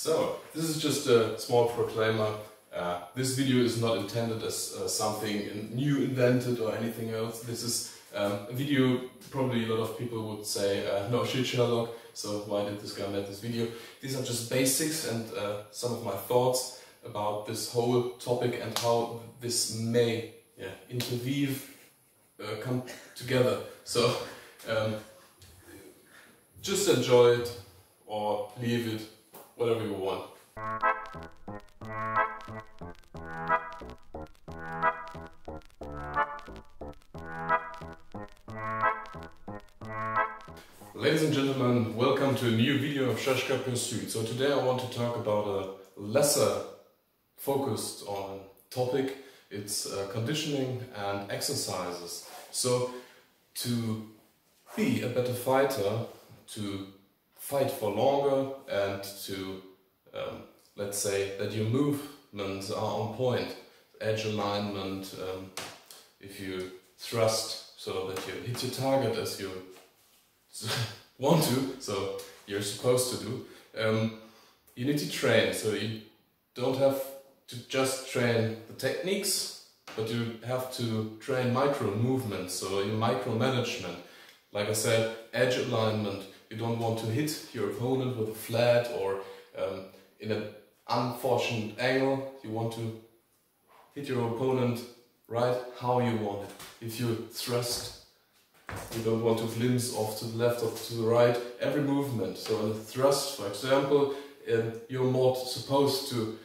So, this is just a small proclaimer. This video is not intended as something new invented or anything else. This is a video, probably a lot of people would say, no shit Sherlock, so why did this guy make this video? These are just basics and some of my thoughts about this whole topic and how this may interweave, come together. So, just enjoy it or leave it, whatever you want. Ladies and gentlemen, welcome to a new video of Shashka Pursuit. So today I want to talk about a lesser focused on topic. It's conditioning and exercises. So to be a better fighter, to fight for longer and to, let's say, that your movements are on point, edge alignment, if you thrust so that you hit your target as you want to, so you're supposed to do, you need to train. So you don't have to just train the techniques, but you have to train micro movements, so your micromanagement. Like I said, edge alignment. You don't want to hit your opponent with a flat or in an unfortunate angle. You want to hit your opponent right how you want it. If you thrust, you don't want to glimpse off to the left or to the right. Every movement. So in a thrust, for example, you're more supposed to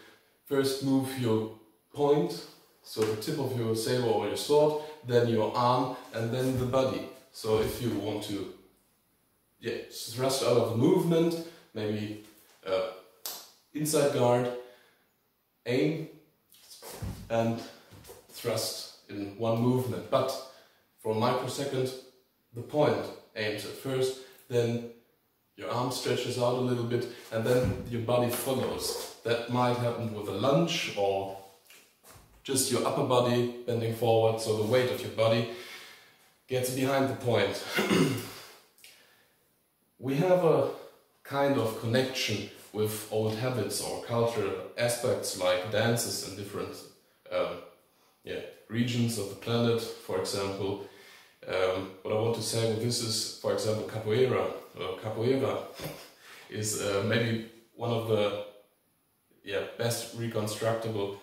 first move your point, so the tip of your saber or your sword, then your arm, and then the body. So if you want to thrust out of the movement, maybe inside guard, aim and thrust in one movement. But for a microsecond, the point aims at first, then your arm stretches out a little bit and then your body follows. That might happen with a lunge or just your upper body bending forward, so the weight of your body gets behind the point. We have a kind of connection with old habits or cultural aspects like dances in different regions of the planet, for example. What I want to say with this is, for example, Capoeira. Capoeira is maybe one of the best reconstructible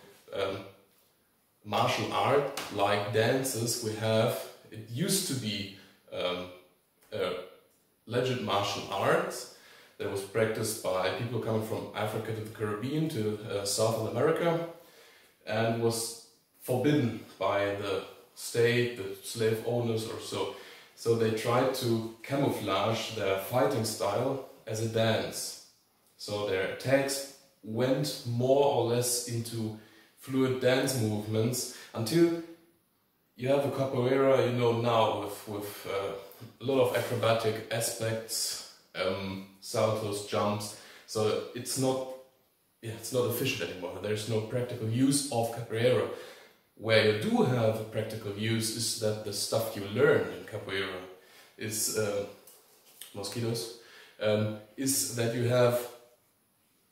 martial art-like dances we have. It used to be legit martial arts that was practiced by people coming from Africa to the Caribbean to South America, and was forbidden by the state, the slave owners or so. So they tried to camouflage their fighting style as a dance. So their attacks went more or less into fluid dance movements until you have a capoeira, you know, now with a lot of acrobatic aspects, saltos, jumps. So it's not efficient anymore. There's no practical use of capoeira. Where you do have a practical use is that the stuff you learn in capoeira is mosquitoes. Is that you have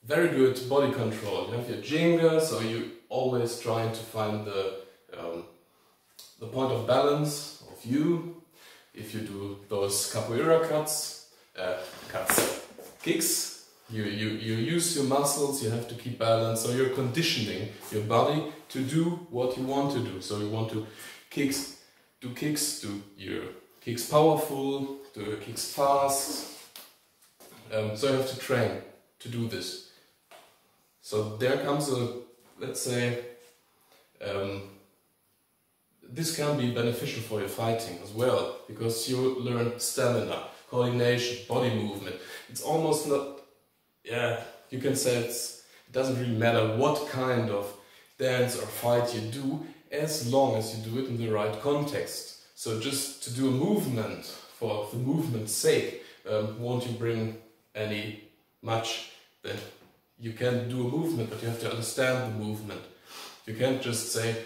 very good body control. You have your jinga, so you always trying to find the point of balance of you. If you do those capoeira kicks, you use your muscles, you have to keep balance, so you're conditioning your body to do what you want to do. So you want to do your kicks powerful, do your kicks fast. So you have to train to do this. So there comes let's say, this can be beneficial for your fighting as well, because you learn stamina, coordination, body movement. It's almost not, you can say it doesn't really matter what kind of dance or fight you do, as long as you do it in the right context. So just to do a movement for the movement's sake, won't you bring any much, then you can do a movement, but you have to understand the movement. You can't just say,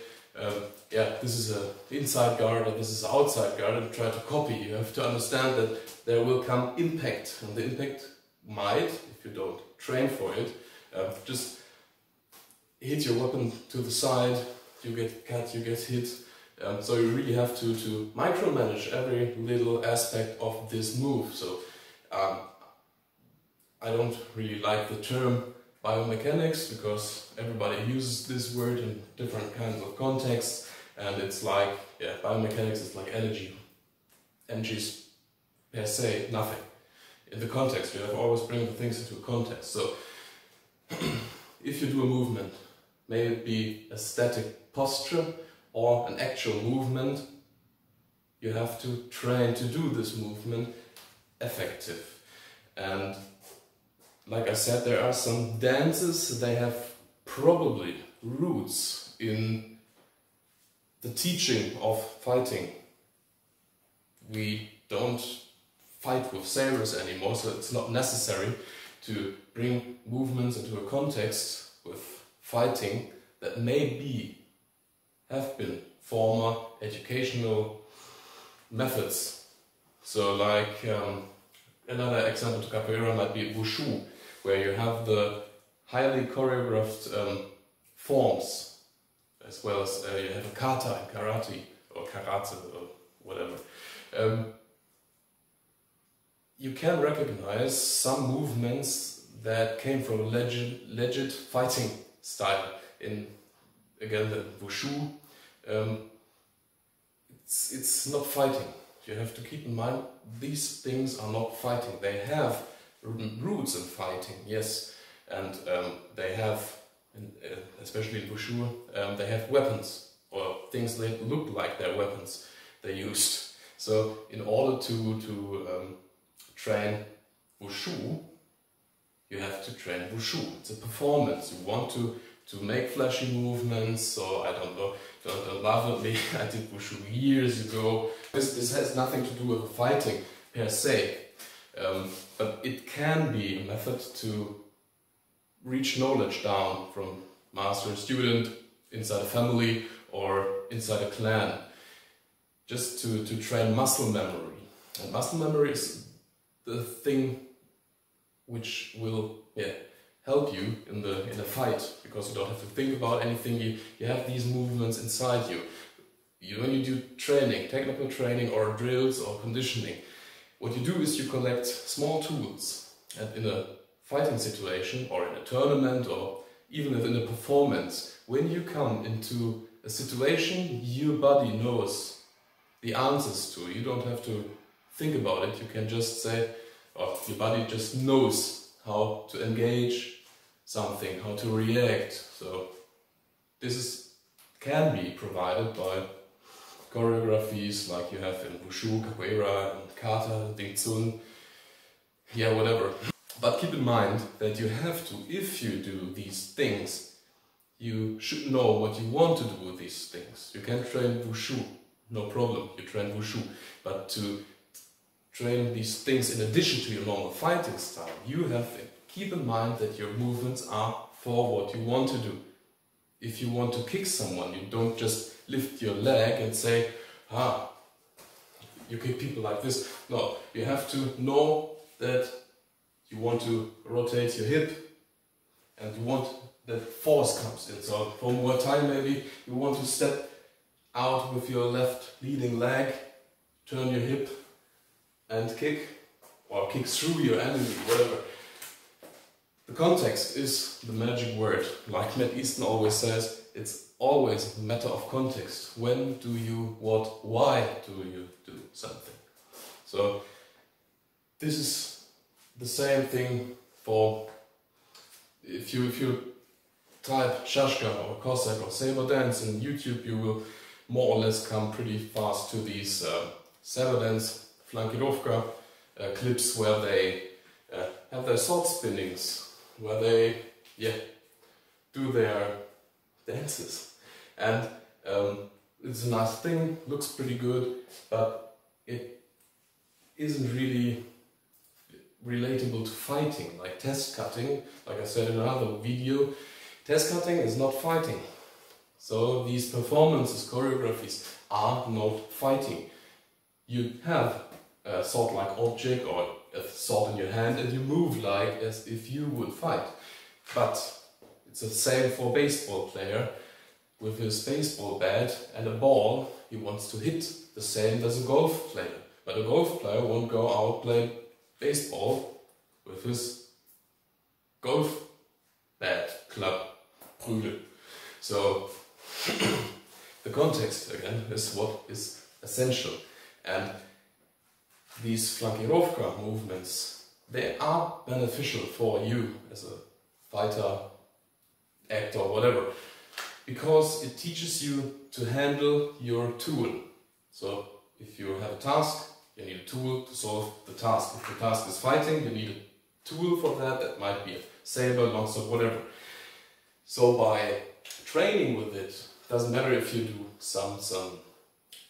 this is an inside guard or this is an outside guard and try to copy. You have to understand that there will come impact, and the impact might, if you don't train for it, Just hit your weapon to the side, you get cut, you get hit. So you really have to micromanage every little aspect of this move. So I don't really like the term biomechanics, because everybody uses this word in different kinds of contexts, and it's like, yeah, biomechanics is like energy. Energy is per se nothing. In the context, you have to always bring the things into a context. So if you do a movement, may it be a static posture or an actual movement, you have to train to do this movement effective. And like I said, there are some dances, they have probably roots in the teaching of fighting. We don't fight with sabers anymore, so it's not necessary to bring movements into a context with fighting that have been former educational methods. So like another example to Capoeira might be Wushu, where you have the highly choreographed forms, as well as you have a kata in karate, or karate, or whatever. You can recognize some movements that came from a legit fighting style. In, again, the Wushu, it's not fighting. You have to keep in mind, these things are not fighting. They have roots in fighting, yes, and they have, especially in Wushu, they have weapons, or things that look like they're weapons they used. So in order to train Wushu, you have to train Wushu. It's a performance. You want to make flashy movements, so I don't know, don't laugh at me, I did Wushu years ago. This has nothing to do with fighting per se, but it can be a method to reach knowledge down from master student, inside a family or inside a clan, just to train muscle memory. And muscle memory is the thing which will help you in the fight, because you don't have to think about anything. You have these movements inside you. When you do training, technical training or drills or conditioning, what you do is you collect small tools, and in a fighting situation or in a tournament or even in a performance, when you come into a situation your body knows the answers to, you don't have to think about it, you can just say, or your body just knows how to engage something, how to react. So this can be provided by choreographies like you have in Wushu, Capoeira, and Kata, Ding Tsun, yeah, whatever. But keep in mind that you have to, if you do these things, you should know what you want to do with these things. You can train Wushu, no problem, you train Wushu, but to train these things in addition to your normal fighting style, you have to keep in mind that your movements are for what you want to do. If you want to kick someone, you don't just lift your leg and say, you kick people like this. No, you have to know that you want to rotate your hip and you want that force comes in. So for more time, maybe you want to step out with your left leading leg, turn your hip and kick, or kick through your enemy, whatever. The context is the magic word. Like Matt Easton always says, it's always a matter of context. When do you what, why do you do something? So this is the same thing for, if you type Shashka or Cossack or Saber Dance in YouTube, you will more or less come pretty fast to these Saber Dance Flankirovka clips where they have their sword spinnings, where they do their dances, and it's a nice thing, looks pretty good, but it isn't really relatable to fighting, like test cutting. Like I said in another video, test cutting is not fighting. So these performances, choreographies are not fighting. You have a sword-like object or a sword in your hand and you move like as if you would fight. But it's the same for a baseball player. With his baseball bat and a ball, he wants to hit the same as a golf player. But a golf player won't go out play baseball with his golf bat, club, Prügel. So the context again is what is essential. And these flankirovka movements, they are beneficial for you as a fighter, actor, whatever, because it teaches you to handle your tool. So if you have a task, you need a tool to solve the task. If the task is fighting, you need a tool for that. That might be a saber, longsword, whatever. So by training with it, doesn't matter if you do some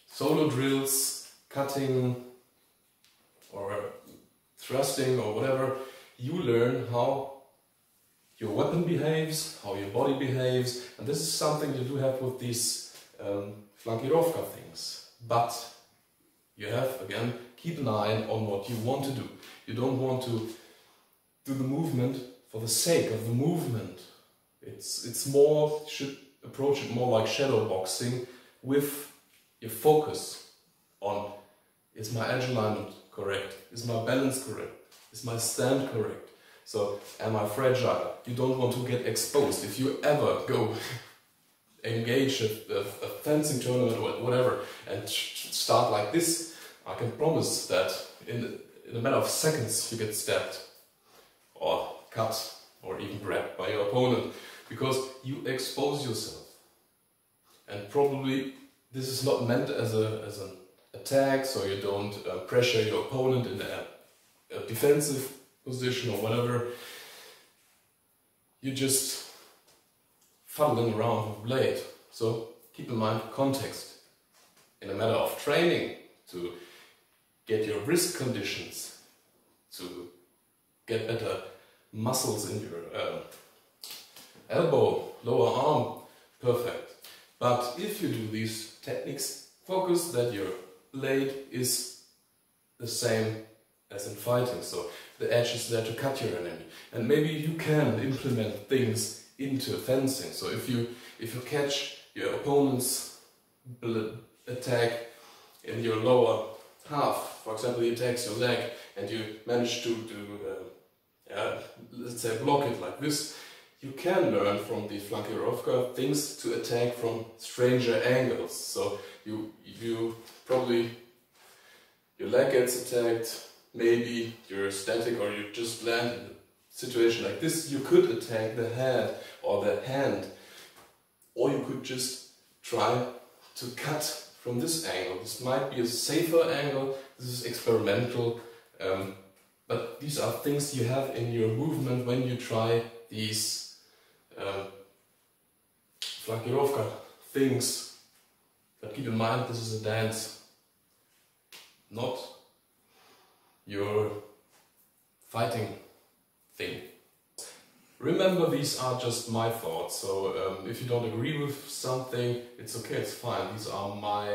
solo drills, cutting or thrusting or whatever, you learn how your weapon behaves, how your body behaves, and this is something you do have with these flankirovka things. But you have, again, keep an eye on what you want to do. You don't want to do the movement for the sake of the movement. It's more, you should approach it more like shadow boxing with your focus on, is my edge alignment correct? Is my balance correct? Is my stand correct? So, am I fragile? You don't want to get exposed. If you ever go engage a fencing tournament or whatever and start like this, I can promise that in a matter of seconds you get stabbed or cut or even grabbed by your opponent, because you expose yourself. And probably this is not meant as an attack, so you don't pressure your opponent in a defensive position or whatever. You're just fuddling around with blade. So keep in mind context. In a matter of training, to get your wrist conditions, to get better muscles in your elbow, lower arm, perfect. But if you do these techniques, focus that your blade is the same as in fighting, so the edge is there to cut your enemy. And maybe you can implement things into fencing. So if you catch your opponent's attack in your lower half, for example, he attacks your leg and you manage to let's say block it like this, you can learn from the flankirovka things to attack from stranger angles. So you probably, your leg gets attacked, maybe you're static or you just land in a situation like this, you could attack the head or the hand, or you could just try to cut from this angle. This might be a safer angle, this is experimental, but these are things you have in your movement when you try these flankirovka things. But keep in mind, this is a dance, not your fighting thing. Remember, these are just my thoughts, so if you don't agree with something, it's okay, it's fine. These are my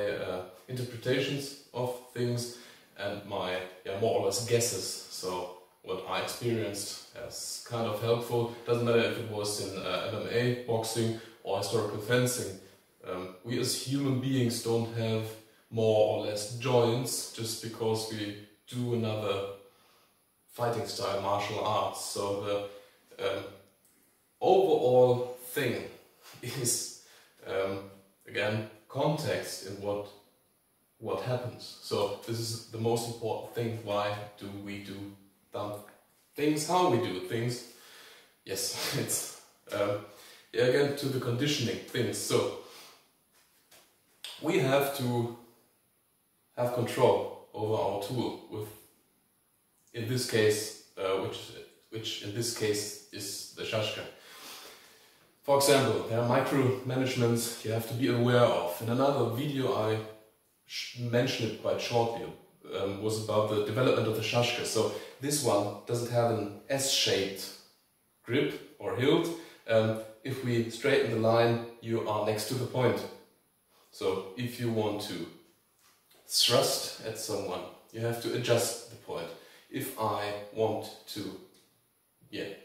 interpretations of things and my more or less guesses. So what I experienced as kind of helpful. Doesn't matter if it was in MMA, boxing or historical fencing. We as human beings don't have more or less joints just because we do another fighting style, martial arts. So the overall thing is again context in what happens. So this is the most important thing. Why do we do things? How we do things? Yes, it's again to the conditioning things. So we have to have control over our tool with, in this case, which in this case is the shashka. For example, there are micromanagements you have to be aware of. In another video I mentioned it quite shortly, was about the development of the shashka. So this one doesn't have an S-shaped grip or hilt. If we straighten the line, you are next to the point. So if you want to thrust at someone, you have to adjust the point. If I want to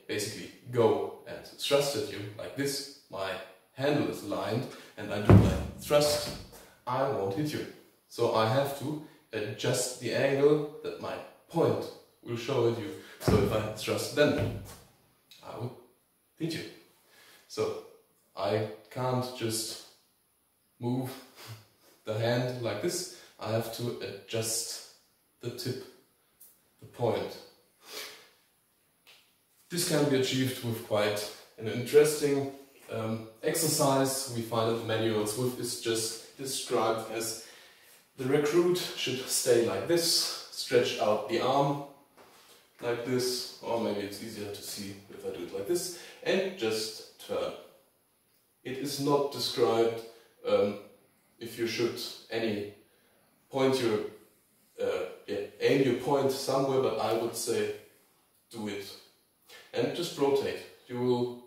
basically go and thrust at you like this, my handle is aligned, and I do like thrust, I won't hit you. So I have to adjust the angle that my point will show at you. So if I thrust then, I will hit you. So I can't just move the hand like this, I have to adjust the tip, the point. This can be achieved with quite an interesting exercise we find in the manuals, which is just described as the recruit should stay like this, stretch out the arm like this, or maybe it's easier to see if I do it like this, and just turn. It is not described if you should aim your point somewhere, but I would say do it. And just rotate. You will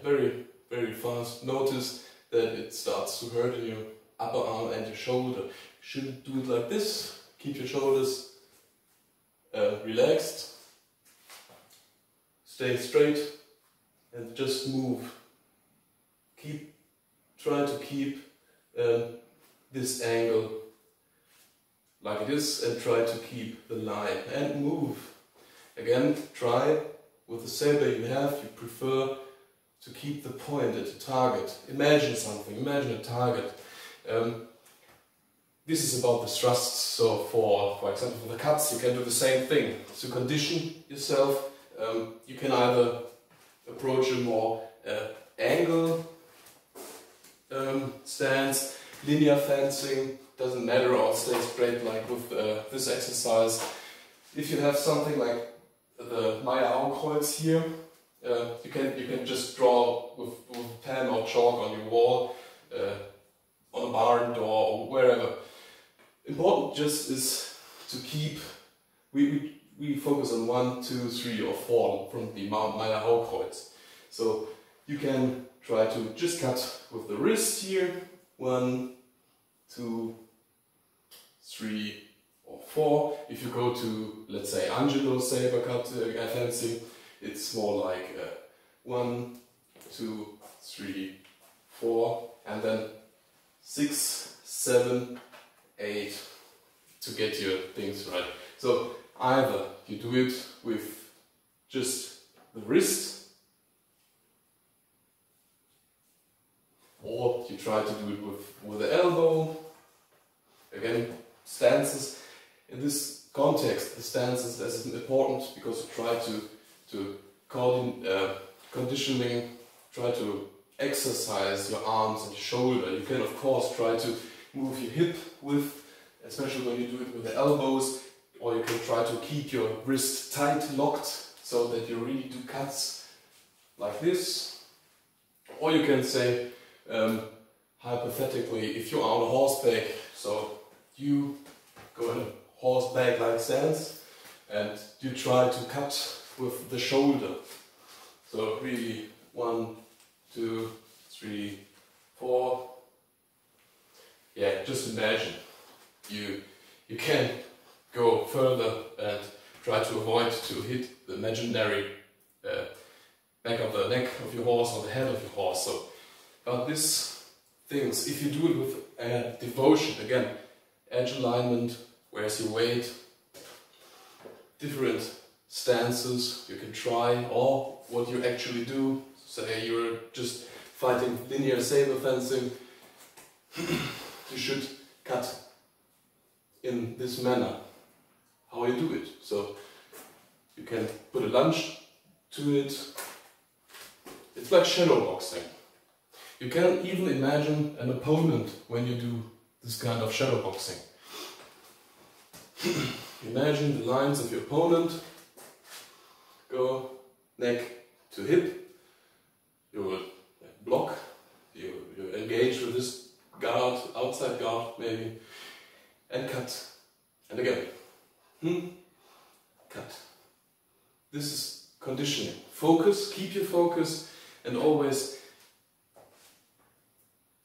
very, very fast notice that it starts to hurt in your upper arm and your shoulder. You shouldn't do it like this. Keep your shoulders relaxed. Stay straight and just move. Try to keep this angle like it is and try to keep the line and move. Again, try with the saber you have, you prefer to keep the point at the target. Imagine something, imagine a target. This is about the thrusts, so for example for the cuts you can do the same thing. To condition yourself, you can either approach a more angle stance, linear fencing, doesn't matter, or stay straight like with this exercise. If you have something like the Kreuz here, you can just draw with pen or chalk on your wall, on a barn door or wherever. Important just is to keep, we focus on 1, 2, 3 or 4 from the Kreuz. So you can try to just cut with the wrist here, 1, 2, 3 or 4. If you go to, let's say, Angelo saber cut fencing, it's more like 1, 2, 3, 4, and then 6, 7, 8 to get your things right. So either you do it with just the wrist, or you try to do it with the elbow. Again, stances. In this context, the stances is important because you try to conditioning, try to exercise your arms and shoulder. You can of course try to move your hip with, especially when you do it with the elbows, or you can try to keep your wrist tight locked so that you really do cuts like this. Or you can say, hypothetically, if you are on a horseback, so you go in a horseback-like stance and you try to cut with the shoulder. So really 1, 2, 3, 4. Yeah, just imagine you can go further and try to avoid to hit the imaginary back of the neck of your horse or the head of your horse. So, but these things, if you do it with devotion, again, edge alignment, where's your weight, different stances you can try, or what you actually do. Say you're just fighting linear saber fencing, you should cut in this manner, how you do it. So you can put a lunge to it. It's like shadow boxing. You can even imagine an opponent when you do this kind of shadow boxing. Imagine the lines of your opponent, go neck to hip, you will block, you engage with this guard, outside guard maybe, and cut. And again, cut. This is conditioning. Focus, keep your focus, and always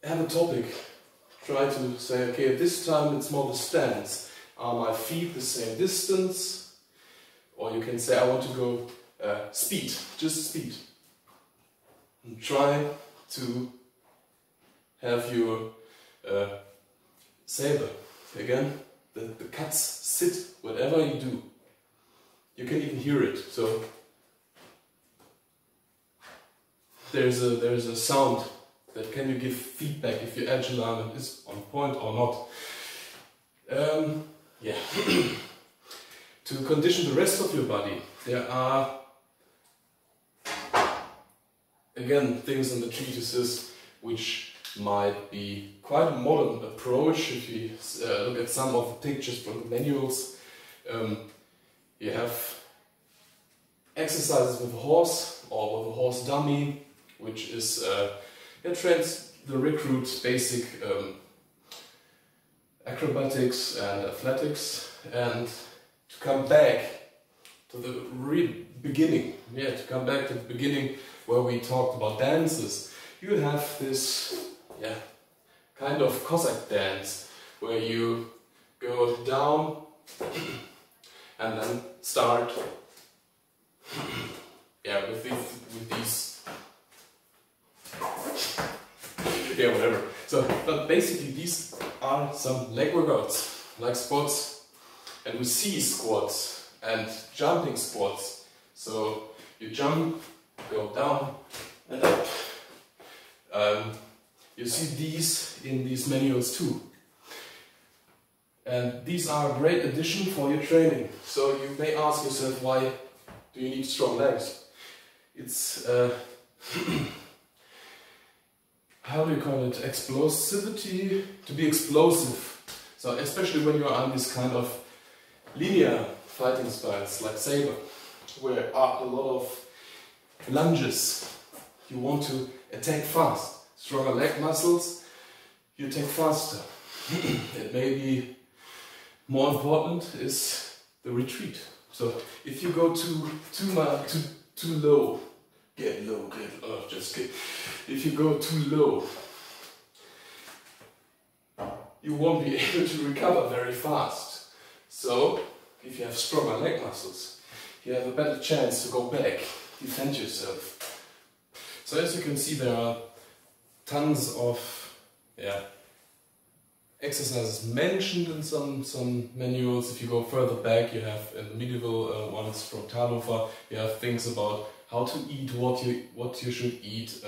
have a topic. Try to say, okay, this time it's more the stance. Are my feet the same distance? Or you can say, I want to go speed, just speed. and try to have your saber. Again, the cuts sit whatever you do. You can even hear it. So there's a sound that can you give feedback if your edge alignment is on point or not. Yeah. To condition the rest of your body, there are again things in the treatises which might be quite a modern approach. If you look at some of the pictures from the manuals, you have exercises with a horse or with a horse dummy, which is trains the recruit's basic acrobatics and athletics, and to come back to the beginning, to come back to the beginning where we talked about dances, you have this kind of Cossack dance where you go down and then start with these whatever. So, but basically these are some leg workouts, like squats, and we see squats and jumping squats. So you jump, go down and up. You see these in these manuals too. And these are a great addition for your training. So you may ask yourself, why do you need strong legs? It's how do you call it? Explosivity, to be explosive. So especially when you are on this kind of linear fighting styles like saber, where there are a lot of lunges. You want to attack fast. Stronger leg muscles, you attack faster. It may be more important is the retreat. So if you go too low, get low, just kidding. If you go too low, you won't be able to recover very fast. So if you have stronger leg muscles, you have a better chance to go back, defend yourself. So as you can see, there are tons of exercises mentioned in some manuals. If you go further back, you have in the medieval ones from Talofa, you have things about how to eat, what you should eat.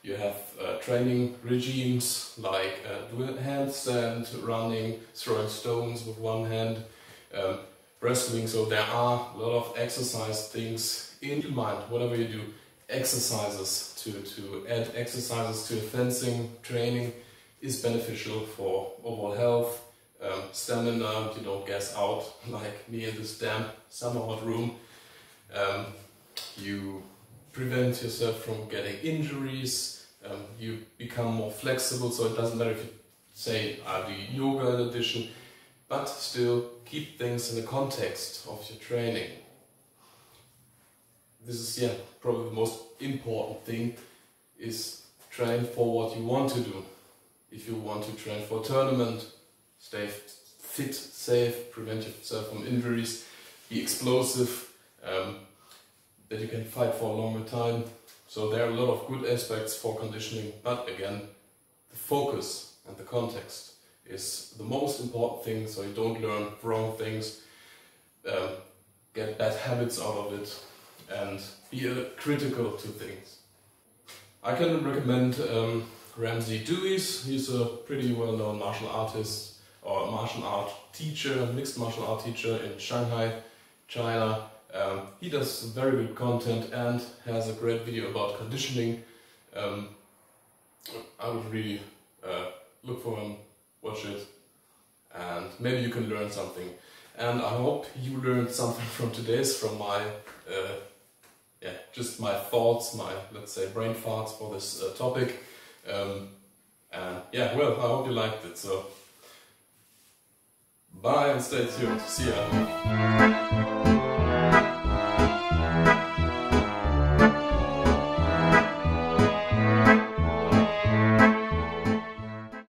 You have training regimes like doing handstand, running, throwing stones with one hand, wrestling. So there are a lot of exercise things in your mind, whatever you do. Exercises to add exercises to your fencing training is beneficial for overall health, stamina. You don't gas out like me in this damp summer hot room. You prevent yourself from getting injuries. You become more flexible, so it doesn't matter if you say I do yoga in addition, but still keep things in the context of your training. This is probably the most important thing, is train for what you want to do. If you want to train for a tournament, stay fit, safe, prevent yourself from injuries, be explosive, that you can fight for a longer time. So there are a lot of good aspects for conditioning, but again, the focus and the context is the most important thing, so you don't learn wrong things, get bad habits out of it, and be critical to things. I can recommend Ramsey Deweys. He's a pretty well-known martial artist or martial art teacher, mixed martial art teacher in Shanghai, China. He does very good content and has a great video about conditioning. I would really look for him, watch it, and maybe you can learn something. And I hope you learned something from from my just my thoughts, my, let's say, brain farts for this topic. And well, I hope you liked it. So bye and stay tuned. See ya.